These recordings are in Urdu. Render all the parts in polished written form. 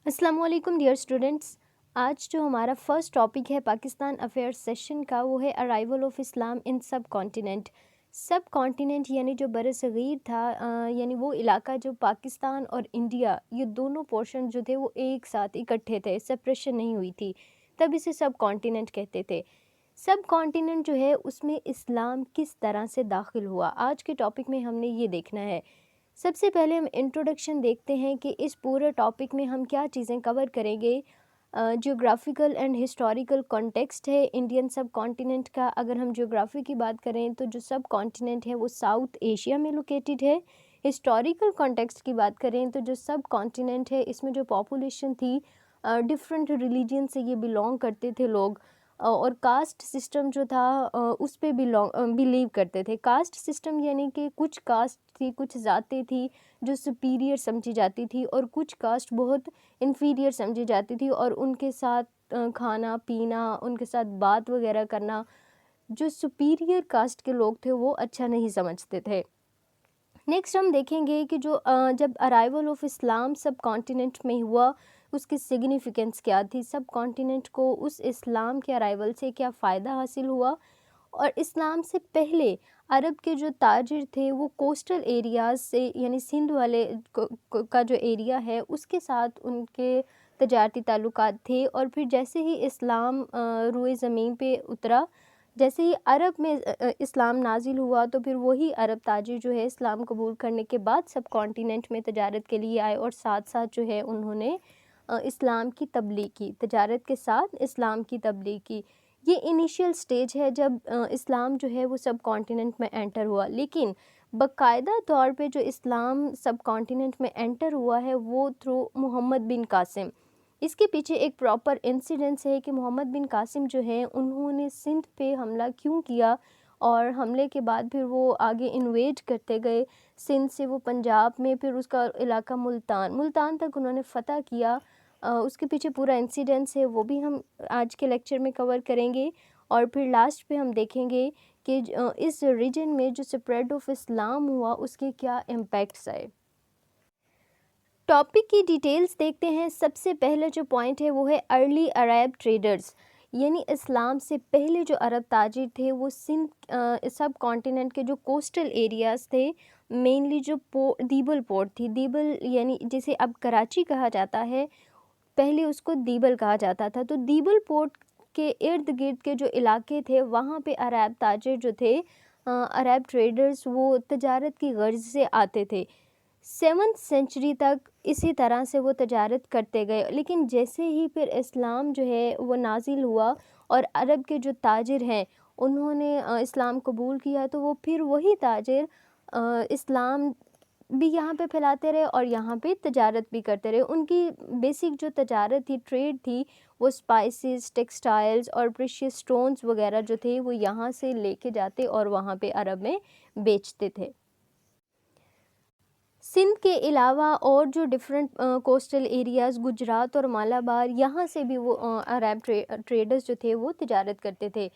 السلام علیکم ڈیئر اسٹوڈنٹس. آج جو ہمارا فرسٹ ٹاپک ہے پاکستان افیئرس سیشن کا وہ ہے arrival of Islam in sub continent. Sub continent یعنی جو بر صغیر تھا، یعنی وہ علاقہ جو پاکستان اور انڈیا یہ دونوں پورشن جو تھے وہ ایک ساتھ اکٹھے تھے، سپریشن نہیں ہوئی تھی، تب اسے سب کانٹیننٹ کہتے تھے. سب کانٹیننٹ جو ہے اس میں اسلام کس طرح سے داخل ہوا، آج کے ٹاپک میں ہم نے یہ دیکھنا ہے. سب سے پہلے ہم انٹروڈکشن دیکھتے ہیں کہ اس پورے ٹاپک میں ہم کیا چیزیں کور کریں گے. جیوگرافیکل اینڈ ہسٹوریکل کانٹیکسٹ ہے انڈین سب کانٹیننٹ کا. اگر ہم جیوگرافی کی بات کریں تو جو سب کانٹیننٹ ہے وہ ساؤتھ ایشیا میں لوکیٹڈ ہے. ہسٹوریکل کانٹیکسٹ کی بات کریں تو جو سب کانٹیننٹ ہے اس میں جو پاپولیشن تھی ڈفرینٹ ریلیجن سے یہ بلونگ کرتے تھے لوگ، اور کاسٹ سسٹم جو تھا اس پہ بلیو کرتے تھے. کاسٹ سسٹم یعنی کہ کچھ کاسٹ تھی، کچھ ذاتیں تھی جو سپیریئر سمجھی جاتی تھی اور کچھ کاسٹ بہت انفیریئر سمجھی جاتی تھی، اور ان کے ساتھ کھانا پینا، ان کے ساتھ بات وغیرہ کرنا جو سپیریئر کاسٹ کے لوگ تھے وہ اچھا نہیں سمجھتے تھے. نیکسٹ ہم دیکھیں گے کہ جو جب arrival of Islam sub continent میں ہوا اس کی سگنیفیکنس کیا تھی، سب کانٹیننٹ کو اس اسلام کے ارائیول سے کیا فائدہ حاصل ہوا. اور اسلام سے پہلے عرب کے جو تاجر تھے وہ کوسٹل ایریاز سے یعنی سندھ والے کا جو ایریا ہے اس کے ساتھ ان کے تجارتی تعلقات تھے. اور پھر جیسے ہی اسلام روئے زمین پہ اترا، جیسے ہی عرب میں اسلام نازل ہوا تو پھر وہی عرب تاجر جو ہے اسلام قبول کرنے کے بعد سب کانٹیننٹ میں تجارت کے لیے آئے، اور ساتھ ساتھ جو ہے انہوں نے اسلام کی تبلیغ کی، تجارت کے ساتھ اسلام کی تبلیغ کی. یہ انیشیل سٹیج ہے جب اسلام جو ہے وہ سب کانٹیننٹ میں انٹر ہوا. لیکن باقاعدہ طور پہ جو اسلام سب کانٹیننٹ میں انٹر ہوا ہے وہ تھرو محمد بن قاسم. اس کے پیچھے ایک پراپر انسیڈنس ہے کہ محمد بن قاسم جو ہیں انہوں نے سندھ پہ حملہ کیوں کیا، اور حملے کے بعد پھر وہ آگے انویڈ کرتے گئے سندھ سے، وہ پنجاب میں، پھر اس کا علاقہ ملتان تک انہوں نے فتح کیا. اس کے پیچھے پورا انسیڈنس ہے، وہ بھی ہم آج کے لیکچر میں کور کریں گے. اور پھر لاسٹ پہ ہم دیکھیں گے کہ اس ریجن میں جو سپریڈ آف اسلام ہوا اس کے کیا امپیکٹس آئے. ٹاپک کی ڈیٹیلز دیکھتے ہیں. سب سے پہلے جو پوائنٹ ہے وہ ہے ارلی عرب ٹریڈرز، یعنی اسلام سے پہلے جو عرب تاجر تھے وہ سندھ سب کانٹیننٹ کے جو کوسٹل ایریاز تھے، مینلی جو دیبل پورٹ تھی، دیبل یعنی جسے اب کراچی کہا جاتا ہے، پہلے اس کو دیبل کہا جاتا تھا. تو دیبل پورٹ کے ارد گرد کے جو علاقے تھے وہاں پہ عرب تاجر جو تھے، عرب ٹریڈرز، وہ تجارت کی غرض سے آتے تھے. 7th سینچری تک اسی طرح سے وہ تجارت کرتے گئے. لیکن جیسے ہی پھر اسلام جو ہے وہ نازل ہوا اور عرب کے جو تاجر ہیں انہوں نے اسلام قبول کیا، تو وہ پھر وہی تاجر اسلام بھی یہاں پہ پھیلاتے رہے اور یہاں پہ تجارت بھی کرتے رہے. ان کی بیسک جو تجارت تھی، ٹریڈ تھی، وہ اسپائسز، ٹیکسٹائلز اور پریشیس سٹونز وغیرہ جو تھے وہ یہاں سے لے کے جاتے اور وہاں پہ عرب میں بیچتے تھے. سندھ کے علاوہ اور جو ڈفرینٹ کوسٹل ایریاز، گجرات اور مالابار، یہاں سے بھی وہ عرب ٹریڈرز جو تھے وہ تجارت کرتے تھے.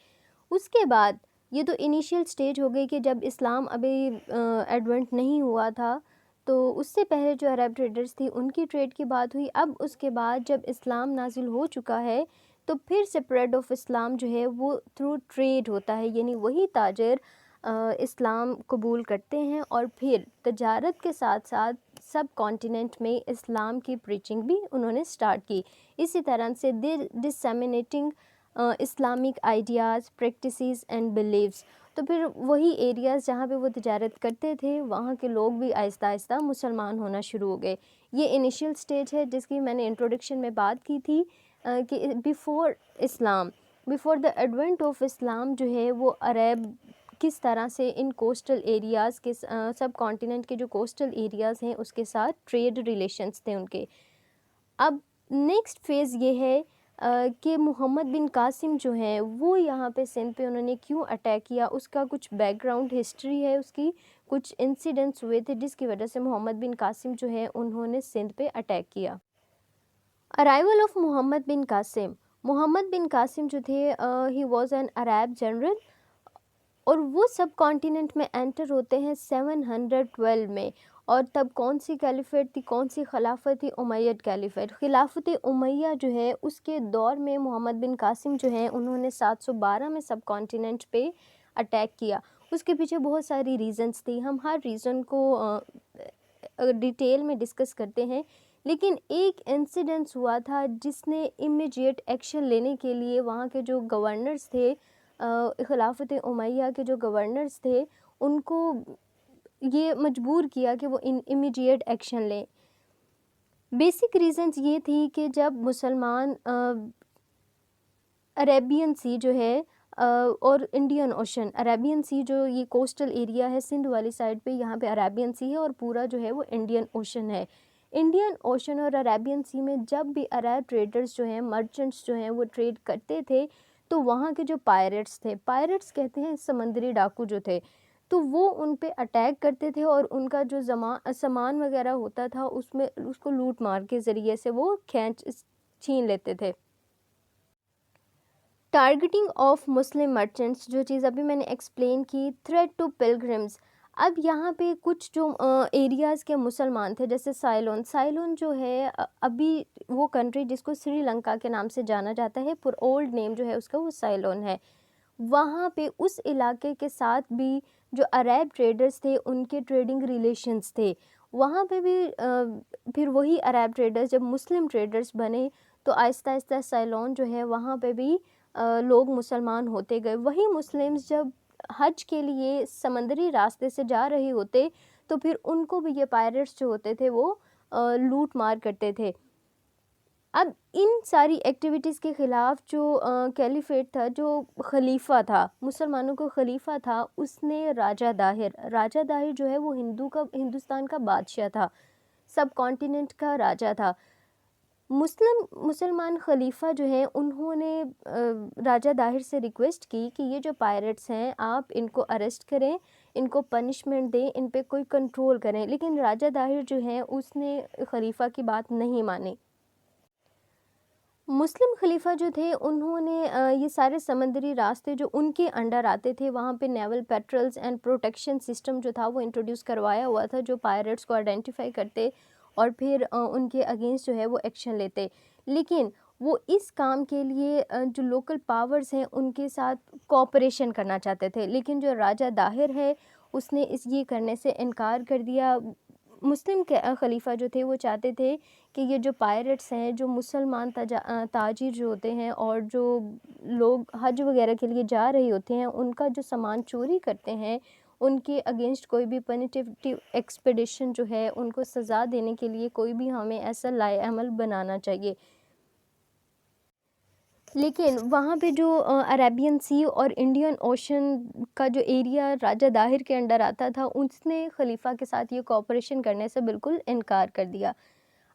اس کے بعد یہ تو انیشیل سٹیج ہو گئی کہ جب اسلام ابھی ایڈونٹ نہیں ہوا تھا، تو اس سے پہلے جو عرب ٹریڈرز تھی ان کی ٹریڈ کی بات ہوئی. اب اس کے بعد جب اسلام نازل ہو چکا ہے تو پھر سپریڈ آف اسلام جو ہے وہ تھرو ٹریڈ ہوتا ہے، یعنی وہی تاجر اسلام قبول کرتے ہیں اور پھر تجارت کے ساتھ ساتھ سب کانٹیننٹ میں اسلام کی پریچنگ بھی انہوں نے سٹارٹ کی. اسی طرح سے ڈسیمینیٹنگ اسلامک آئیڈیاز، پریکٹسز اینڈ بلیفز. تو پھر وہی ایریاز جہاں پہ وہ تجارت کرتے تھے وہاں کے لوگ بھی آہستہ آہستہ مسلمان ہونا شروع ہو گئے. یہ انیشیل سٹیج ہے جس کی میں نے انٹروڈکشن میں بات کی تھی کہ بیفور دا ایڈونٹ آف اسلام جو ہے وہ عرب کس طرح سے ان کوسٹل ایریاز کے سب کانٹیننٹ کے جو کوسٹل ایریاز ہیں اس کے ساتھ ٹریڈ ریلیشنز تھے ان کے. اب نیکسٹ فیز یہ ہے کہ محمد بن قاسم جو ہیں وہ یہاں پہ سندھ پہ انہوں نے کیوں اٹیک کیا، اس کا کچھ بیک گراؤنڈ ہسٹری ہے، اس کی کچھ انسیڈنٹس ہوئے تھے جس کی وجہ سے محمد بن قاسم جو ہیں انہوں نے سندھ پہ اٹیک کیا. ارائیول آف محمد بن قاسم. محمد بن قاسم جو تھے he was an Arab general, اور وہ سب کانٹیننٹ میں انٹر ہوتے ہیں 712 میں. اور تب کون سی کیلیفیٹ تھی، کون سی خلافت تھی؟ امیyyد کیلیفیٹ. خلافت امیہ جو ہے اس کے دور میں محمد بن قاسم جو ہیں انہوں نے 712 میں سب کانٹیننٹ پہ اٹیک کیا. اس کے پیچھے بہت ساری ریزنز تھی، ہم ہر ریزن کو ڈیٹیل میں ڈسکس کرتے ہیں. لیکن ایک انسیڈنس ہوا تھا جس نے امیجیٹ ایکشن لینے کے لیے وہاں کے جو گورنرز تھے، خلافت امیہ کے جو گورنرز تھے، ان کو یہ مجبور کیا کہ وہ امیجیٹ ایکشن لیں. بیسک ریزنز یہ تھی کہ جب مسلمان عربین سی جو ہے اور انڈین اوشن، عربین سی جو یہ کوسٹل ایریا ہے سندھ والی سائڈ پہ، یہاں پہ عربین سی ہے، اور پورا جو ہے وہ انڈین اوشن ہے. انڈین اوشن اور عربین سی میں جب بھی عرب ٹریڈرز جو ہیں، مرچنٹس جو ہیں، وہ ٹریڈ کرتے تھے تو وہاں کے جو پائرٹس تھے، پائرٹس کہتے ہیں سمندری ڈاکو جو تھے، تو وہ ان پہ اٹیک کرتے تھے اور ان کا جو سامان وغیرہ ہوتا تھا اس میں اس کو لوٹ مار کے ذریعے سے وہ چھین لیتے تھے. ٹارگیٹنگ آف مسلم مرچنٹس، جو چیز ابھی میں نے ایکسپلین کی. تھریٹ ٹو پلگرمز، اب یہاں پہ کچھ جو ایریاز کے مسلمان تھے جیسے سائلون جو ہے ابھی وہ کنٹری جس کو سری لنکا کے نام سے جانا جاتا ہے، پر اولڈ نیم جو ہے اس کا وہ سائلون ہے. وہاں پہ اس علاقے کے ساتھ بھی جو عرب ٹریڈرز تھے ان کے ٹریڈنگ ریلیشنز تھے. وہاں پہ بھی پھر وہی عرب ٹریڈرز جب مسلم ٹریڈرز بنے تو آہستہ آہستہ سائلون جو ہے وہاں پہ بھی لوگ مسلمان ہوتے گئے. وہی مسلمز جب حج کے لیے سمندری راستے سے جا رہے ہوتے تو پھر ان کو بھی یہ پائرٹس جو ہوتے تھے وہ لوٹ مار کرتے تھے. اب ان ساری ایکٹیویٹیز کے خلاف جو کیلیفیٹ تھا، جو خلیفہ تھا، مسلمانوں کا خلیفہ تھا، اس نے راجہ داہر جو ہے وہ ہندوستان کا بادشاہ تھا، سب کانٹیننٹ کا راجہ تھا. مسلمان خلیفہ جو ہیں انہوں نے راجہ داہر سے ریکویسٹ کی کہ یہ جو پائرٹس ہیں آپ ان کو اریسٹ کریں، ان کو پنشمنٹ دیں، ان پہ کوئی کنٹرول کریں. لیکن راجہ داہر جو ہیں اس نے خلیفہ کی بات نہیں مانی. مسلم خلیفہ جو تھے انہوں نے یہ سارے سمندری راستے جو ان کے انڈر آتے تھے وہاں پہ نیول پیٹرولز اینڈ پروٹیکشن سسٹم جو تھا وہ انٹروڈیوس کروایا ہوا تھا، جو پائرٹس کو آئیڈینٹیفائی کرتے اور پھر ان کے اگینسٹ جو ہے وہ ایکشن لیتے. لیکن وہ اس کام کے لیے جو لوکل پاورز ہیں ان کے ساتھ کوآپریشن کرنا چاہتے تھے، لیکن جو راجہ داہر ہے اس نے یہ کرنے سے انکار کر دیا. مسلم خلیفہ جو تھے وہ چاہتے تھے کہ یہ جو پائرٹس ہیں، جو مسلمان تاجر جو ہوتے ہیں اور جو لوگ حج وغیرہ کے لیے جا رہے ہوتے ہیں ان کا جو سامان چوری کرتے ہیں، ان کے اگینسٹ کوئی بھی پنیٹیو ایکسپیڈیشن جو ہے ان کو سزا دینے کے لیے کوئی بھی ہمیں ایسا لائے عمل بنانا چاہیے. لیکن وہاں پہ جو عربین سی اور انڈین اوشن کا جو ایریا راجہ داہر کے انڈر آتا تھا اس نے خلیفہ کے ساتھ یہ کوآپریشن کرنے سے بالکل انکار کر دیا.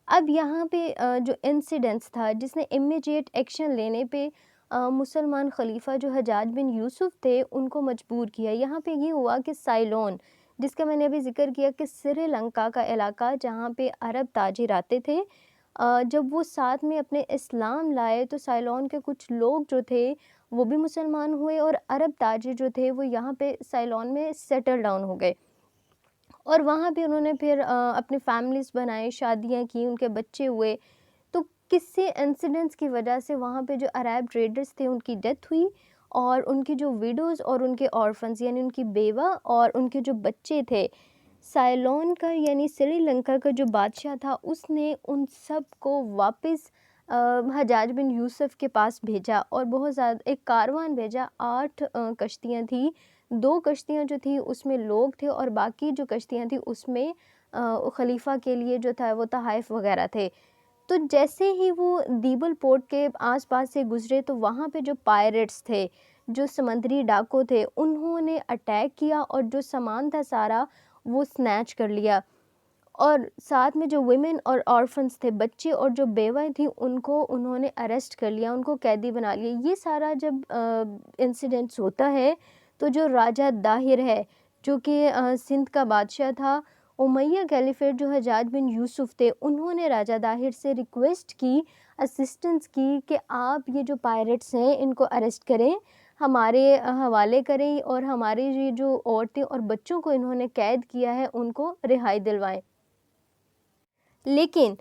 اب یہاں پہ جو انسیڈنس تھا جس نے امیجیٹ ایکشن لینے پہ مسلمان خلیفہ جو حجاج بن یوسف تھے ان کو مجبور کیا. یہاں پہ یہ ہوا کہ سائلون، جس کا میں نے ابھی ذکر کیا کہ سری لنکا کا علاقہ جہاں پہ عرب تاجر آتے تھے، جب وہ ساتھ میں اپنے اسلام لائے تو سائلون کے کچھ لوگ جو تھے وہ بھی مسلمان ہوئے اور عرب تاجر جو تھے وہ یہاں پہ سائلون میں سیٹل ڈاؤن ہو گئے. اور وہاں پہ انہوں نے پھر اپنے فیملیز بنائے، شادیاں کی، ان کے بچے ہوئے. تو کس سے انسیڈنٹس کی وجہ سے وہاں پہ جو عرب ٹریڈرز تھے ان کی ڈیتھ ہوئی، اور ان کی جو ویڈوز اور ان کے آرفنز یعنی ان کی بیوہ اور ان کے جو بچے تھے، سائلون کا یعنی سری لنکا کا جو بادشاہ تھا اس نے ان سب کو واپس حجاج بن یوسف کے پاس بھیجا اور بہت زیادہ ایک کاروان بھیجا. 8 کشتیاں تھیں، 2 کشتیاں جو تھیں اس میں لوگ تھے اور باقی جو کشتیاں تھیں اس میں خلیفہ کے لیے جو تھا وہ تحائف وغیرہ تھے. تو جیسے ہی وہ دیبل پورٹ کے آس پاس سے گزرے تو وہاں پہ جو پائرٹس تھے، جو سمندری ڈاکو تھے، انہوں نے اٹیک کیا اور جو سامان تھا سارا وہ سنیچ کر لیا. اور ساتھ میں جو ویمن اور آرفنس تھے، بچے اور جو بیوہ تھیں، ان کو انہوں نے اریسٹ کر لیا، ان کو قیدی بنا لیا. یہ سارا جب انسیڈنٹس ہوتا ہے تو جو راجہ داہر ہے جو کہ سندھ کا بادشاہ تھا، امیہ کیلیفیٹ جو حجاج بن یوسف تھے، انہوں نے راجہ داہر سے ریکویسٹ کی، اسسٹنس کی کہ آپ یہ جو پائرٹس ہیں ان کو اریسٹ کریں. ہمارے حوالے کریں اور ہمارے یہ جو عورتیں اور بچوں کو انہوں نے قید کیا ہے ان کو رہائی دلوائیں۔ لیکن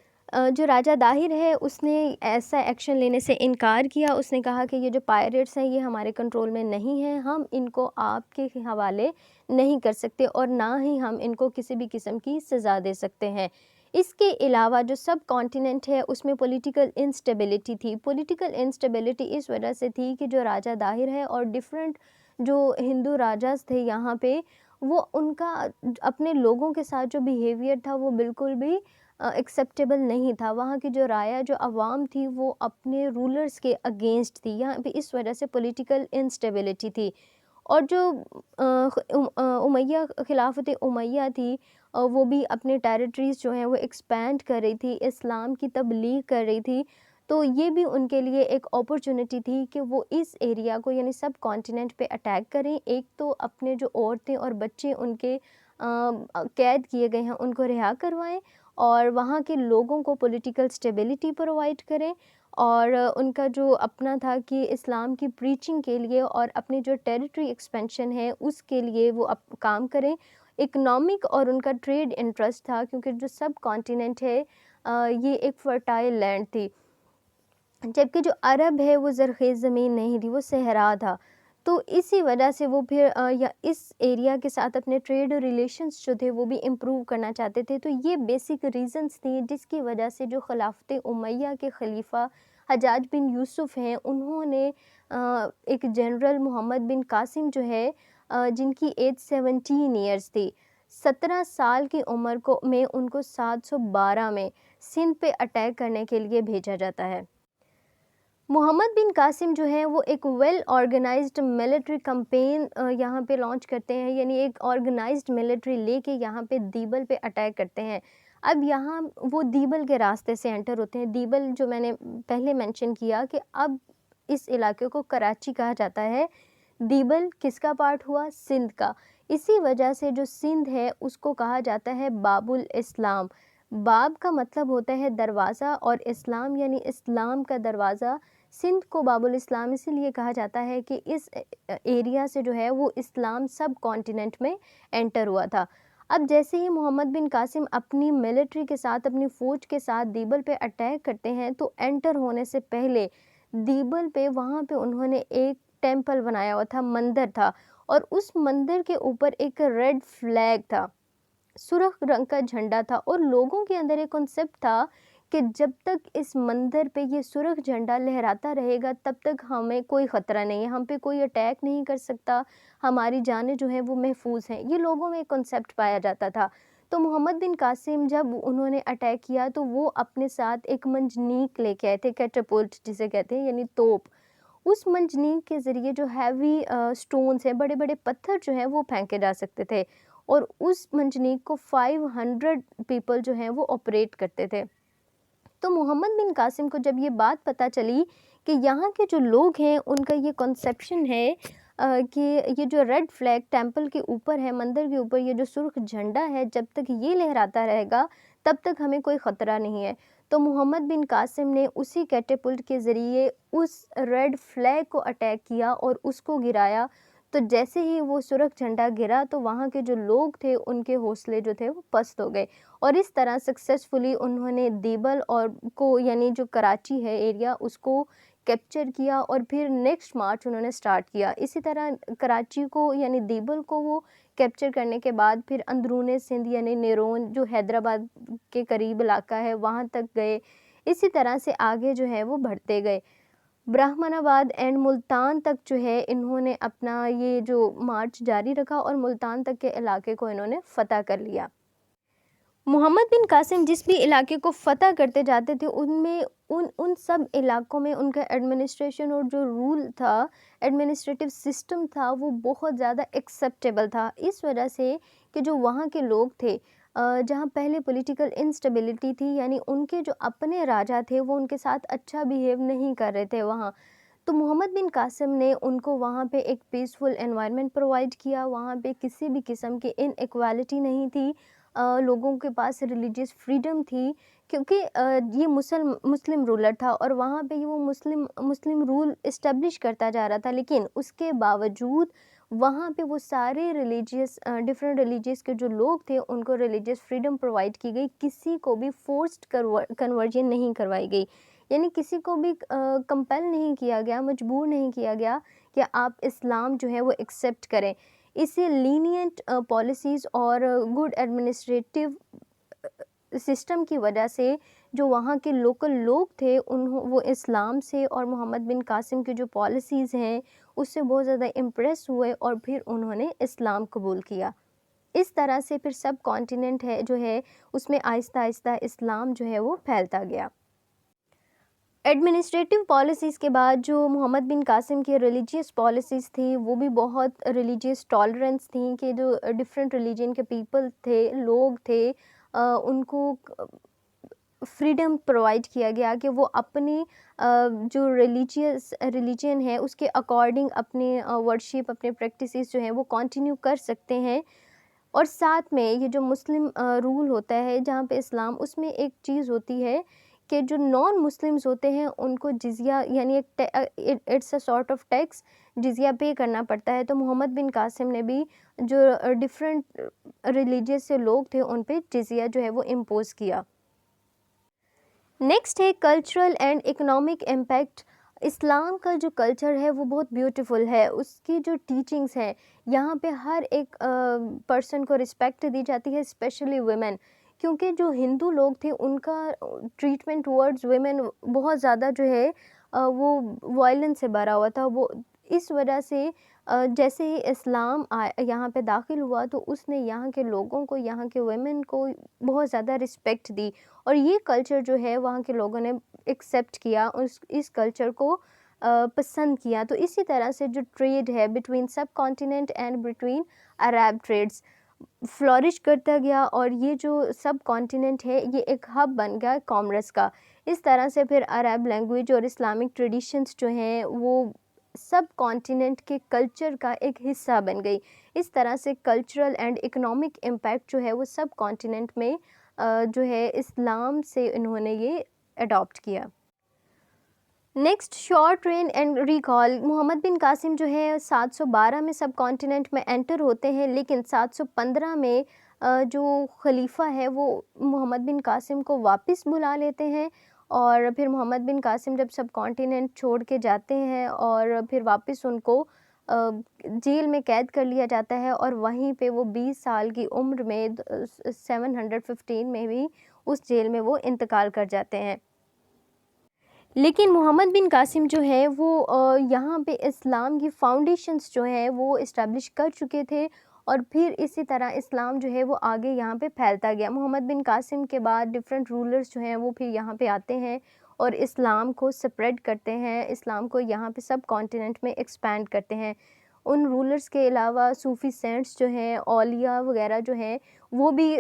جو راجہ داہر ہے اس نے ایسا ایکشن لینے سے انکار کیا۔ اس نے کہا کہ یہ جو پائریٹس ہیں یہ ہمارے کنٹرول میں نہیں ہیں، ہم ان کو آپ کے حوالے نہیں کر سکتے اور نہ ہی ہم ان کو کسی بھی قسم کی سزا دے سکتے ہیں۔ اس کے علاوہ جو سب کانٹیننٹ ہے اس میں پولیٹیکل انسٹیبلٹی تھی۔ پولیٹیکل انسٹیبلٹی اس وجہ سے تھی کہ جو راجہ داہر ہے اور ڈیفرنٹ جو ہندو راجاز تھے یہاں پہ، وہ ان کا اپنے لوگوں کے ساتھ جو بیہیویئر تھا وہ بالکل بھی ایکسیپٹیبل نہیں تھا۔ وہاں کی جو رائے جو عوام تھی وہ اپنے رولرز کے اگینسٹ تھی، یہاں پہ اس وجہ سے پولیٹیکل انسٹیبلٹی تھی۔ اور جو امیہ خلافت امیہ تھی وہ بھی اپنے ٹیریٹریز جو ہیں وہ ایکسپینڈ کر رہی تھی، اسلام کی تبلیغ کر رہی تھی، تو یہ بھی ان کے لیے ایک اپرچونٹی تھی کہ وہ اس ایریا کو یعنی سب کانٹیننٹ پہ اٹیک کریں۔ ایک تو اپنے جو عورتیں اور بچے ان کے قید کیے گئے ہیں ان کو رہا کروائیں، اور وہاں کے لوگوں کو پولیٹیکل سٹیبلٹی پرووائڈ کریں، اور ان کا جو اپنا تھا کہ اسلام کی پریچنگ کے لیے اور اپنی جو ٹیریٹری ایکسپینشن ہے اس کے لیے وہ کام کریں۔ اکنامک اور ان کا ٹریڈ انٹرسٹ تھا، کیونکہ جو سب کانٹیننٹ ہے یہ ایک فرٹائل لینڈ تھی، جبکہ جو عرب ہے وہ زرخیز زمین نہیں تھی، وہ صحرا تھا۔ تو اسی وجہ سے وہ پھر یا اس ایریا کے ساتھ اپنے ٹریڈ ریلیشنز جو تھے وہ بھی امپروو کرنا چاہتے تھے۔ تو یہ بیسک ریزنز تھیں جس کی وجہ سے جو خلافت امیہ کے خلیفہ حجاج بن یوسف ہیں انہوں نے ایک جنرل محمد بن قاسم جو ہے جن کی ایج 17 ایئرس تھی، 17 سال کی عمر میں ان کو 712 میں سندھ پہ اٹیک کرنے کے لیے بھیجا جاتا ہے۔ محمد بن قاسم جو ہیں وہ ایک ویل آرگنائزڈ ملٹری کمپین یہاں پہ لانچ کرتے ہیں، یعنی ایک آرگنائزڈ ملٹری لے کے یہاں پہ دیبل پہ اٹیک کرتے ہیں۔ اب یہاں وہ دیبل کے راستے سے انٹر ہوتے ہیں۔ دیبل جو میں نے پہلے مینشن کیا کہ اب اس علاقے کو کراچی کہا جاتا ہے۔ دیبل کس کا پارٹ ہوا؟ سندھ کا۔ اسی وجہ سے جو سندھ ہے اس کو کہا جاتا ہے باب الاسلام۔ باب کا مطلب ہوتا ہے دروازہ، اور اسلام یعنی اسلام کا دروازہ۔ سندھ کو باب الاسلام اسی لیے کہا جاتا ہے کہ اس ایریا سے جو ہے وہ اسلام سب کانٹیننٹ میں انٹر ہوا تھا۔ اب جیسے ہی محمد بن قاسم اپنی ملٹری کے ساتھ اپنی فوج کے ساتھ دیبل پہ اٹیک کرتے ہیں تو انٹر ہونے سے پہلے دیبل پہ وہاں پہ انہوں نے ایک ٹیمپل بنایا ہوا تھا، مندر تھا، اور اس مندر کے اوپر ایک ریڈ فلیگ تھا، سرخ رنگ کا جھنڈا تھا، اور لوگوں کے اندر ایک کنسیپٹ تھا کہ جب تک اس مندر پہ یہ سرخ جھنڈا لہراتا رہے گا تب تک ہمیں کوئی خطرہ نہیں ہے، ہم پہ کوئی اٹیک نہیں کر سکتا، ہماری جانیں جو ہیں وہ محفوظ ہیں۔ یہ لوگوں میں ایک کنسیپٹ پایا جاتا تھا۔ تو محمد بن قاسم جب انہوں نے اٹیک کیا تو وہ اپنے ساتھ ایک منجنیق لے کے آئے تھے، کیٹاپلٹ جسے کہتے ہیں یعنی توپ۔ اس منجنیق کے ذریعے جو ہیوی سٹونز ہیں، بڑے بڑے پتھر جو ہیں وہ پھینکے جا سکتے تھے، اور اس منجنیق کو 500 پیپل جو ہیں وہ آپریٹ کرتے تھے۔ تو محمد بن قاسم کو جب یہ بات پتہ چلی کہ یہاں کے جو لوگ ہیں ان کا یہ کنسیپشن ہے کہ یہ جو ریڈ فلیگ ٹیمپل کے اوپر ہے، مندر کے اوپر یہ جو سرخ جھنڈا ہے، جب تک یہ لہراتا رہے گا تب تک ہمیں کوئی خطرہ نہیں ہے، تو محمد بن قاسم نے اسی کیٹاپلٹ کے ذریعے اس ریڈ فلیگ کو اٹیک کیا اور اس کو گرایا۔ تو جیسے ہی وہ سرخ جھنڈا گرا تو وہاں کے جو لوگ تھے ان کے حوصلے جو تھے وہ پست ہو گئے، اور اس طرح سکسیسفلی انہوں نے دیبل اور کو یعنی جو کراچی ہے ایریا اس کو کیپچر کیا، اور پھر نیکسٹ مارچ انہوں نے سٹارٹ کیا۔ اسی طرح کراچی کو یعنی دیبل کو وہ کیپچر کرنے کے بعد پھر اندرون سندھ یعنی نیرون جو حیدرآباد کے قریب علاقہ ہے وہاں تک گئے۔ اسی طرح سے آگے جو ہے وہ بڑھتے گئے، برہمن آباد اینڈ ملتان تک جو ہے انہوں نے اپنا یہ جو مارچ جاری رکھا، اور ملتان تک کے علاقے کو انہوں نے فتح کر لیا۔ محمد بن قاسم جس بھی علاقے کو فتح کرتے جاتے تھے ان میں ان سب علاقوں میں ان کا ایڈمنسٹریشن اور جو رول تھا، ایڈمنسٹریٹو سسٹم تھا، وہ بہت زیادہ ایکسیپٹیبل تھا، اس وجہ سے کہ جو وہاں کے لوگ تھے جہاں پہلے پولیٹیکل انسٹیبلٹی تھی، یعنی ان کے جو اپنے راجا تھے وہ ان کے ساتھ اچھا بیہیو نہیں کر رہے تھے وہاں، تو محمد بن قاسم نے ان کو وہاں پہ ایک پیسفل انوائرمنٹ پرووائڈ کیا، وہاں پہ کسی بھی قسم کی ان ایکوالٹی نہیں تھی، لوگوں کے پاس ریلیجیس فریڈم تھی، کیونکہ یہ مسلم رولر تھا اور وہاں پہ وہ مسلم رول اسٹیبلش کرتا جا رہا تھا، لیکن اس کے باوجود وہاں پہ وہ سارے ڈفرینٹ ریلیجیس کے جو لوگ تھے ان کو ریلیجیس فریڈم پرووائڈ کی گئی، کسی کو بھی فورسڈ کنورژن نہیں کروائی گئی، یعنی کسی کو بھی کمپل نہیں کیا گیا، مجبور نہیں کیا گیا کہ آپ اسلام جو ہے وہ ایکسیپٹ کریں۔ اسی لینینٹ پالیسیز اور گڈ ایڈمنسٹریٹو سسٹم کی وجہ سے جو وہاں کے لوکل لوگ تھے وہ اسلام سے اور محمد بن قاسم کی جو پالیسیز ہیں اس سے بہت زیادہ امپریس ہوئے اور پھر انہوں نے اسلام قبول کیا۔ اس طرح سے پھر سب کانٹیننٹ ہے جو ہے اس میں آہستہ آہستہ اسلام جو ہے وہ پھیلتا گیا۔ ایڈمنسٹریٹو پالیسیز کے بعد جو محمد بن قاسم کی ریلیجیس پالیسیز تھیں وہ بھی بہت ریلیجیس ٹالرنس تھیں کہ جو ڈفرینٹ ریلیجن کے پیپل تھے، لوگ تھے، ان کو فریڈم پرووائڈ کیا گیا کہ وہ اپنی جو ریلیجن ہے اس کے اکارڈنگ اپنی ورشپ، اپنے پریکٹسز جو ہیں وہ کنٹینیو کر سکتے ہیں۔ اور ساتھ میں یہ جو مسلم رول ہوتا ہے جہاں پہ اسلام، اس میں ایک چیز ہوتی ہے کہ جو نان مسلمز ہوتے ہیں ان کو جزیہ یعنی it's a sort of tax, جزیہ پے کرنا پڑتا ہے۔ تو محمد بن قاسم نے بھی جو ڈفرینٹ ریلیجیس سے لوگ تھے ان پہ جزیہ جو ہے وہ امپوز کیا۔ نیکسٹ ہے کلچرل اینڈ اکنامک امپیکٹ۔ اسلام کا جو کلچر ہے وہ بہت بیوٹیفل ہے، اس کی جو ٹیچنگس ہیں یہاں پہ ہر ایک پرسن کو رسپیکٹ دی جاتی ہے، اسپیشلی ویمن، کیونکہ جو ہندو لوگ تھے ان کا ٹریٹمنٹ ٹورڈز ویمن بہت زیادہ جو ہے وہ وائلنس سے بھرا ہوا تھا۔ وہ اس وجہ سے جیسے ہی اسلام یہاں پہ داخل ہوا تو اس نے یہاں کے لوگوں کو، یہاں کے ویمن کو بہت زیادہ رسپیکٹ دی، اور یہ کلچر جو ہے وہاں کے لوگوں نے ایکسیپٹ کیا، اس کلچر کو پسند کیا۔ تو اسی طرح سے جو ٹریڈ ہے between sub continent and between Arab trades flourish کرتا گیا، اور یہ جو سب کانٹیننٹ ہے یہ ایک ہب بن گیا کامرس کا۔ اس طرح سے پھر عرب لینگویج اور اسلامک ٹریڈیشنز جو ہیں وہ سب کانٹیننٹ کے کلچر کا ایک حصہ بن گئی۔ اس طرح سے کلچرل اینڈ اکنامک امپیکٹ جو ہے وہ سب کانٹیننٹ میں جو ہے اسلام سے انہوں نے یہ اڈاپٹ کیا۔ Next short run and recall. Muhammad bin Qasim جو ہے 712 میں سب کانٹیننٹ میں انٹر ہوتے ہیں، لیکن 715 میں جو خلیفہ ہے وہ محمد بن قاسم کو واپس بلا لیتے ہیں، اور پھر محمد بن قاسم جب سب کانٹیننٹ چھوڑ کے جاتے ہیں اور پھر واپس ان کو جیل میں قید کر لیا جاتا ہے، اور وہیں پہ وہ 20 سال کی عمر میں 715 میں بھی اس جیل میں وہ انتقال کر جاتے ہیں۔ لیکن محمد بن قاسم جو ہے وہ یہاں پہ اسلام کی فاؤنڈیشنز جو ہیں وہ اسٹیبلش کر چکے تھے، اور پھر اسی طرح اسلام جو ہے وہ آگے یہاں پہ پھیلتا گیا۔ محمد بن قاسم کے بعد ڈفرینٹ رولرز جو ہیں وہ پھر یہاں پہ آتے ہیں اور اسلام کو سپریڈ کرتے ہیں، اسلام کو یہاں پہ سب کانٹیننٹ میں ایکسپینڈ کرتے ہیں۔ ان رولرز کے علاوہ صوفی سینٹس جو ہیں، اولیاء وغیرہ جو ہیں، وہ بھی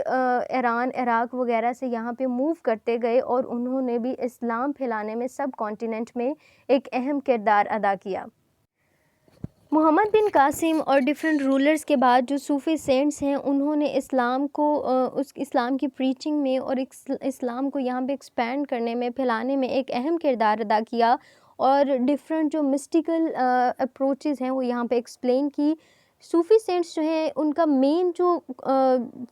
ایران، عراق وغیرہ سے یہاں پہ موو کرتے گئے، اور انہوں نے بھی اسلام پھیلانے میں سب کانٹیننٹ میں ایک اہم کردار ادا کیا۔ محمد بن قاسم اور ڈفرینٹ رولرز کے بعد جو صوفی سینٹس ہیں انہوں نے اسلام کو اسلام کی پریچنگ میں اور اسلام کو یہاں پہ ایکسپینڈ کرنے میں، پھیلانے میں ایک اہم کردار ادا کیا، اور ڈفرینٹ جو مسٹیکل اپروچز ہیں وہ یہاں پہ ایکسپلین کی۔ صوفی سینٹس جو ہیں ان کا مین جو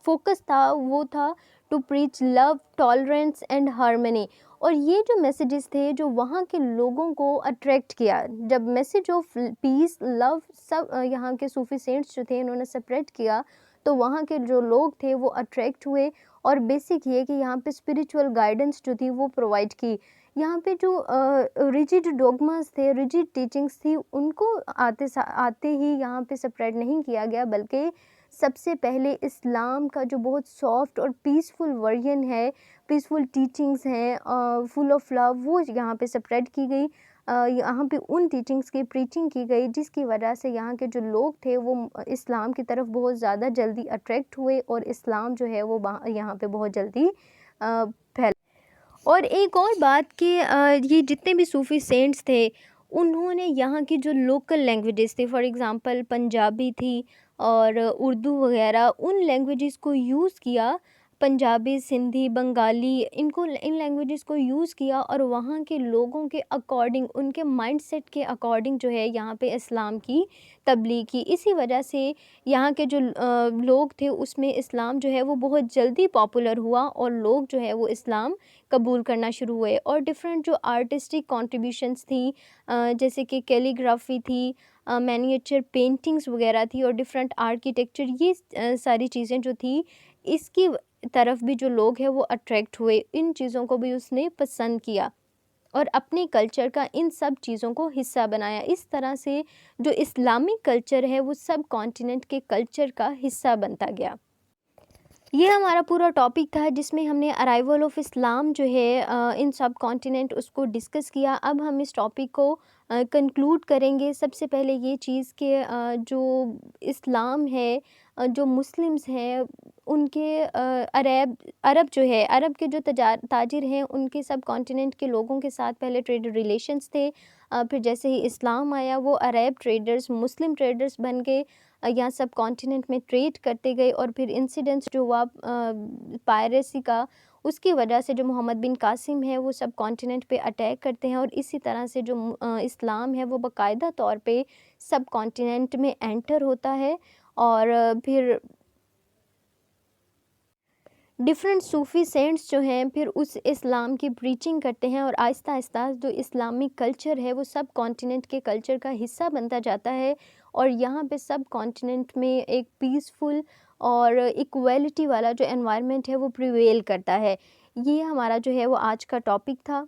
فوکس تھا وہ تھا to preach love, tolerance and harmony, اور یہ جو میسیجز تھے جو وہاں کے لوگوں کو اٹریکٹ کیا، جب میسیج آف پیس، لو سب یہاں کے صوفی سینٹس جو تھے انہوں نے سپریٹ کیا تو وہاں کے جو لوگ تھے وہ اٹریکٹ ہوئے، اور بیسک یہ کہ یہاں پہ اسپریچول گائیڈنس جو تھی وہ پرووائڈ کی۔ یہاں پہ جو ریجڈ ڈوگماز تھے، ریجڈ ٹیچنگس تھی، ان کو آتے ہی یہاں پہ سپریٹ نہیں کیا گیا، بلکہ سب سے پہلے اسلام کا جو بہت سافٹ اور پیسفل ورژن ہے، پیسفل ٹیچنگس ہیں فل آف لو، وہ یہاں پہ سپریڈ کی گئی۔ یہاں پہ ان ٹیچنگس کی پریچنگ کی گئی جس کی وجہ سے یہاں کے جو لوگ تھے وہ اسلام کی طرف بہت زیادہ جلدی اٹریکٹ ہوئے، اور اسلام جو ہے وہ یہاں پہ بہت جلدی پھیلا۔ اور ایک اور بات کہ یہ جتنے بھی صوفی سینٹس تھے انہوں نے یہاں کی جو لوکل لینگویجز تھے، فار ایگزامپل پنجابی تھی اور اردو وغیرہ، ان لینگویجز کو یوز کیا پنجابی، سندھی، بنگالی ان لینگویجز کو یوز کیا اور وہاں کے لوگوں کے اکارڈنگ، ان کے مائنڈ سیٹ کے اکارڈنگ جو ہے یہاں پہ اسلام کی تبلیغ کی. اسی وجہ سے یہاں کے جو لوگ تھے اس میں اسلام جو ہے وہ بہت جلدی پاپولر ہوا اور لوگ جو ہے وہ اسلام قبول کرنا شروع ہوئے. اور ڈفرینٹ جو آرٹسٹک کنٹریبیوشنس تھیں جیسے کہ کیلی گرافی تھی، مینیچر پینٹنگس وغیرہ تھی اور ڈفرینٹ آرکیٹیکچر، یہ ساری چیزیں جو تھی اس کی طرف بھی جو لوگ ہیں وہ اٹریکٹ ہوئے. ان چیزوں کو بھی اس نے پسند کیا اور اپنے کلچر کا ان سب چیزوں کو حصہ بنایا. اس طرح سے جو اسلامک کلچر ہے وہ سب کانٹیننٹ کے کلچر کا حصہ بنتا گیا. یہ ہمارا پورا ٹاپک تھا جس میں ہم نے ارائیول آف اسلام جو ہے ان سب کانٹیننٹ اس کو ڈسکس کیا. اب ہم اس ٹاپک کو کنکلوڈ کریں گے. سب سے پہلے یہ چیز کہ جو اسلام ہے، جو مسلمز ہیں ان کے عرب جو ہے، عرب کے جو تاجر ہیں ان کے سب کانٹیننٹ کے لوگوں کے ساتھ پہلے ٹریڈ ریلیشنز تھے. پھر جیسے ہی اسلام آیا وہ عرب ٹریڈرز مسلم ٹریڈرز بن گئے، یہاں سب کانٹیننٹ میں ٹریڈ کرتے گئے. اور پھر انسیڈنٹس جو ہوا پائریسی کا، اس کی وجہ سے جو محمد بن قاسم ہے وہ سب کانٹیننٹ پہ اٹیک کرتے ہیں اور اسی طرح سے جو اسلام ہے وہ باقاعدہ طور پہ سب کانٹیننٹ میں انٹر ہوتا ہے. اور پھر ڈفرینٹ صوفی سینٹس جو ہیں پھر اس اسلام کی پریچنگ کرتے ہیں اور آہستہ آہستہ جو اسلامک کلچر ہے وہ سب کانٹیننٹ کے کلچر کا حصہ بنتا جاتا ہے. اور یہاں پہ سب کانٹیننٹ میں ایک پیسفل اور ایکویلٹی والا جو انوائرمنٹ ہے وہ پریویل کرتا ہے. یہ ہمارا جو ہے وہ آج کا ٹاپک تھا.